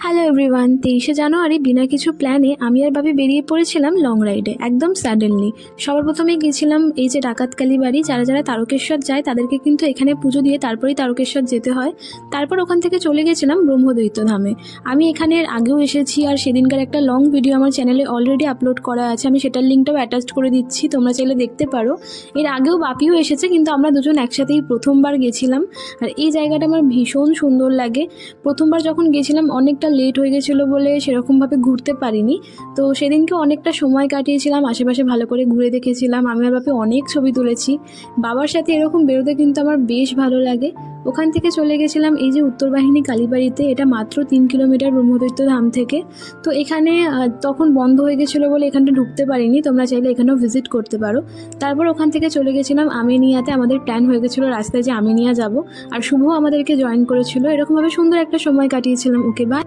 Hello everyone, 23শে জানুয়ারি বিনা কিছু প্ল্যানে আমি আর ভাবি বেরিয়ে পড়েছিলাম লং রাইডে একদম সাডেনলি। সবার প্রথমে গেছিলাম এই যে ডাকাতকালী বাড়ি। যারা যারা তারকেশ্বর যায় তাদেরকে কিন্তু এখানে পুজো দিয়ে তারপরেই তারকেশ্বর যেতে হয়। তারপর ওখান থেকে চলে গেছিলাম ব্রহ্মদৈত্য ধামে। আমি এখানে এর আগেও এসেছি আর সেদিনকার একটা লং ভিডিও আমার চ্যানেলে অলরেডি আপলোড করা আছে, আমি সেটার লিঙ্কটাও অ্যাটাচ করে দিচ্ছি, তোমরা চাইলে দেখতে পারো। এর আগেও বাপিও এসেছে, কিন্তু আমরা দুজন একসাথেই প্রথমবার গেছিলাম। আর এই জায়গাটা আমার ভীষণ সুন্দর লাগে। প্রথমবার যখন গেছিলাম অনেকটা লেট হয়ে গেছিলো বলে সেরকমভাবে ঘুরতে পারিনি। তো সেদিনকে অনেকটা সময় কাটিয়েছিলাম, আশেপাশে ভালো করে ঘুরে দেখেছিলাম। আমি আর বাপি অনেক ছবি তুলেছি। বাবার সাথে এরকম বেরোতে কিন্তু আমার বেশ ভালো লাগে। ওখান থেকে চলে গেছিলাম এই যে উত্তরবাহিনী কালীবাড়িতে। এটা মাত্র 3 কিলোমিটার ব্রহ্মদৈত্য ধাম থেকে। তো এখানে তখন বন্ধ হয়ে গেছিলো বলে এখানটা ঢুকতে পারিনি, তোমরা চাইলে এখানেও ভিজিট করতে পারো। তারপর ওখান থেকে চলে গেছিলাম আমিনিয়াতে। আমাদের প্ল্যান হয়ে গেছিলো রাস্তায় যে আমিনিয়া যাব, আর শুভ আমাদেরকে জয়েন করেছিল। এরকমভাবে সুন্দর একটা সময় কাটিয়েছিলাম। ওকে, বাই।